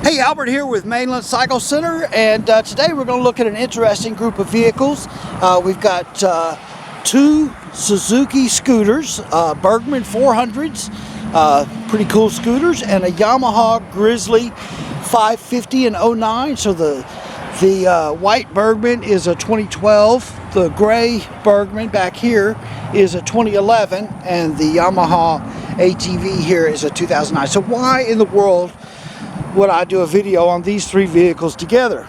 Hey, Albert here with Mainland Cycle Center, and today we're going to look at an interesting group of vehicles. We've got two Suzuki scooters, Burgman 400s, pretty cool scooters, and a Yamaha Grizzly 550 in 09. So the white Burgman is a 2012, the gray Burgman back here is a 2011, and the Yamaha ATV here is a 2009. So why in the world would I do a video on these three vehicles together?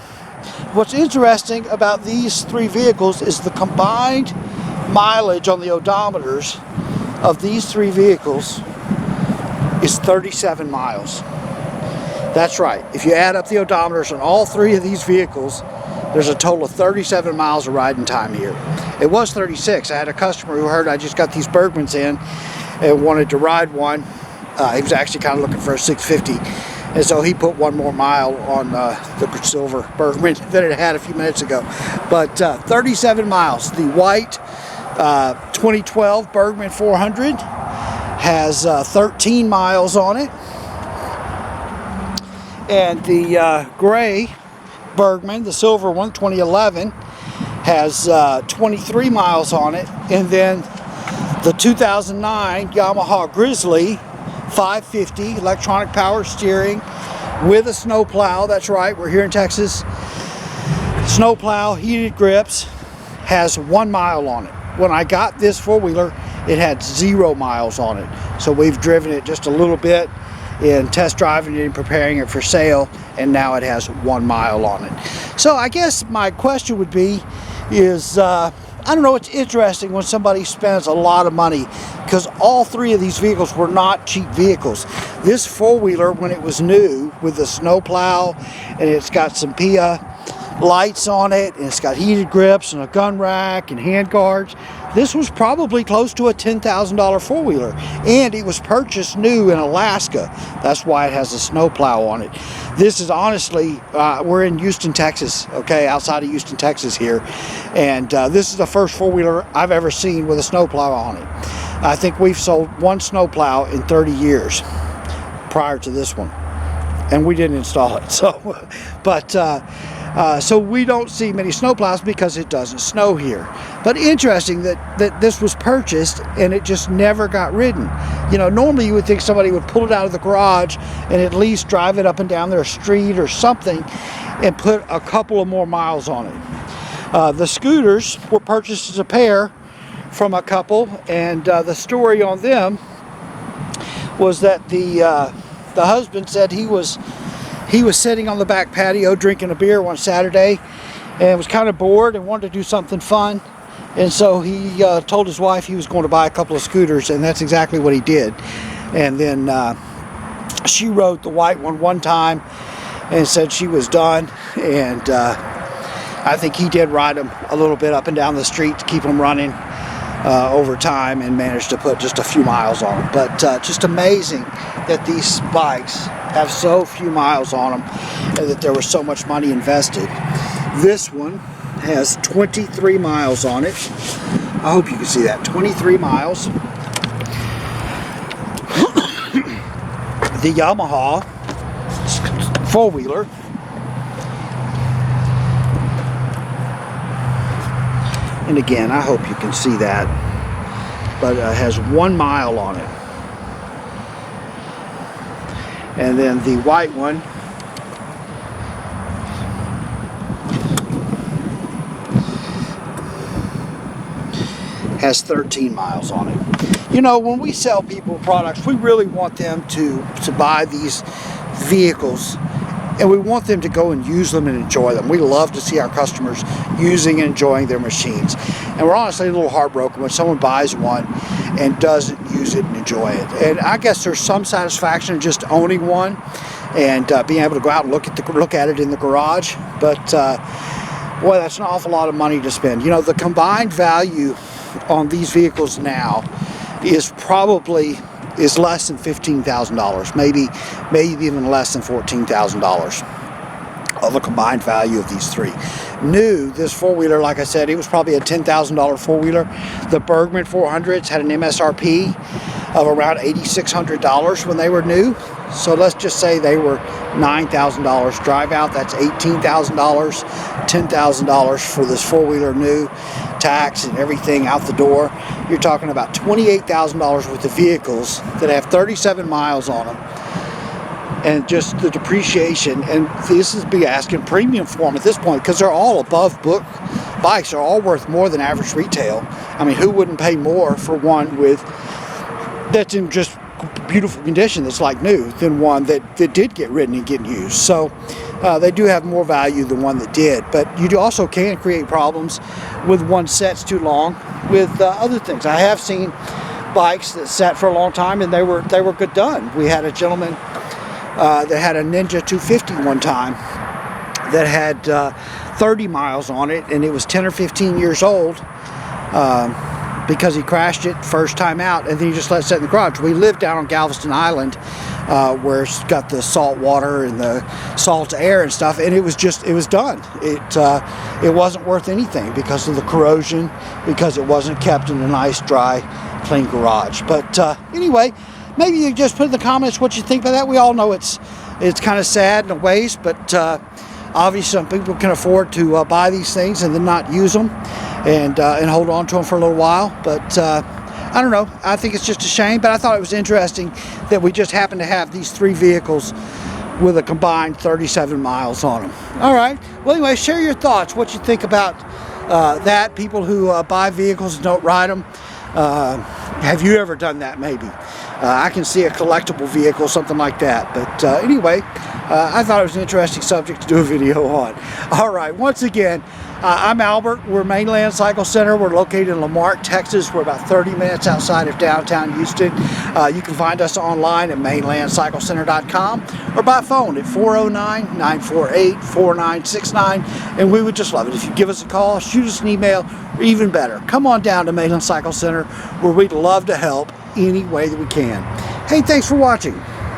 What's interesting about these three vehicles is the combined mileage on the odometers of these three vehicles is 37 miles. That's right. If you add up the odometers on all three of these vehicles, there's a total of 37 miles of riding time here. It was 36. I had a customer who heard I just got these Burgmans in and wanted to ride one. He was actually kind of looking for a 650. And so he put one more mile on the silver Burgman than it had a few minutes ago. But 37 miles. The white 2012 Burgman 400 has 13 miles on it. And the gray Burgman, the silver one, 2011, has 23 miles on it. And then the 2009 Yamaha Grizzly 550 electronic power steering with a snow plow. That's right, we're here in Texas. Snow plow, heated grips, has 1 mile on it. When I got this four-wheeler, it had 0 miles on it. So we've driven it just a little bit in test driving it and preparing it for sale, and now it has 1 mile on it. So I guess my question would be is, I don't know, it's interesting when somebody spends a lot of money, because all three of these vehicles were not cheap vehicles. This four-wheeler, when it was new, with the snow plow, and it's got some PIA lights on it, and it's got heated grips and a gun rack and hand guards, this was probably close to a $10,000 four-wheeler, and it was purchased new in Alaska. That's why it has a snow plow on it. This is honestly, we're in Houston, Texas, okay, outside of Houston, Texas here, and this is the first four-wheeler I've ever seen with a snow plow on it. I think we've sold one snow plow in 30 years prior to this one, and we didn't install it. So, but so we don't see many snow plows because it doesn't snow here. But interesting that this was purchased and it just never got ridden. You know, normally you would think somebody would pull it out of the garage and at least drive it up and down their street or something and put a couple of more miles on it. The scooters were purchased as a pair from a couple, and the story on them was that the husband said he was sitting on the back patio drinking a beer one Saturday and was kind of bored and wanted to do something fun, and so he told his wife he was going to buy a couple of scooters, and that's exactly what he did. And then she rode the white one time and said she was done, and I think he did ride them a little bit up and down the street to keep them running over time, and managed to put just a few miles on them. But just amazing that these bikes have so few miles on them and that there was so much money invested. This one has 23 miles on it. I hope you can see that, 23 miles. The Yamaha four-wheeler and again, I hope you can see that, but it has 1 mile on it. And then the white one has 13 miles on it. You know, when we sell people products, we really want them to buy these vehicles, and we want them to go and use them and enjoy them. We love to see our customers using and enjoying their machines. And we're honestly a little heartbroken when someone buys one and doesn't use it and enjoy it. And I guess there's some satisfaction in just owning one and being able to go out and look at it in the garage. But boy, that's an awful lot of money to spend. You know, the combined value on these vehicles now is probably less than $15,000, maybe even less than $14,000 of the combined value of these three. New, this four-wheeler, like I said, it was probably a $10,000 four-wheeler. The Burgman 400s had an MSRP of around $8,600 when they were new. So let's just say they were $9,000 drive out. That's $18,000, $10,000 for this four-wheeler new, tax and everything out the door. You're talking about $28,000 worth of vehicles that have 37 miles on them. And just the depreciation, and this is be asking premium for them at this point, because they're all above book bikes. They're all worth more than average retail. I mean, who wouldn't pay more for one that's in just beautiful condition, that's like new, than one that did get ridden and get used? So they do have more value than one that did. But you also can create problems with one set's too long with other things. I have seen bikes that sat for a long time and they were good done. We had a gentleman that had a Ninja 250 one time that had 30 miles on it, and it was 10 or 15 years old because he crashed it first time out, and then he just let it sit in the garage. We lived down on Galveston Island where it's got the salt water and the salt air and stuff, and it was done. It wasn't worth anything because of the corrosion, because it wasn't kept in a nice, dry, clean garage. But anyway, maybe you just put in the comments what you think about that. We all know it's kind of sad in a ways, but obviously some people can afford to buy these things and then not use them and hold on to them for a little while. But I don't know. I think it's just a shame, but I thought it was interesting that we just happen to have these three vehicles with a combined 37 miles on them. All right. Well, anyway, share your thoughts, what you think about that. People who buy vehicles and don't ride them. Have you ever done that? Maybe. I can see a collectible vehicle, something like that. But anyway, I thought it was an interesting subject to do a video on. All right, once again, I'm Albert. We're Mainland Cycle Center. We're located in Marque, Texas. We're about 30 minutes outside of downtown Houston. You can find us online at mainlandcyclecenter.com or by phone at 409-948-4969. And we would just love it if you give us a call, shoot us an email, or even better, come on down to Mainland Cycle Center, where we'd love to help any way that we can. Hey, thanks for watching.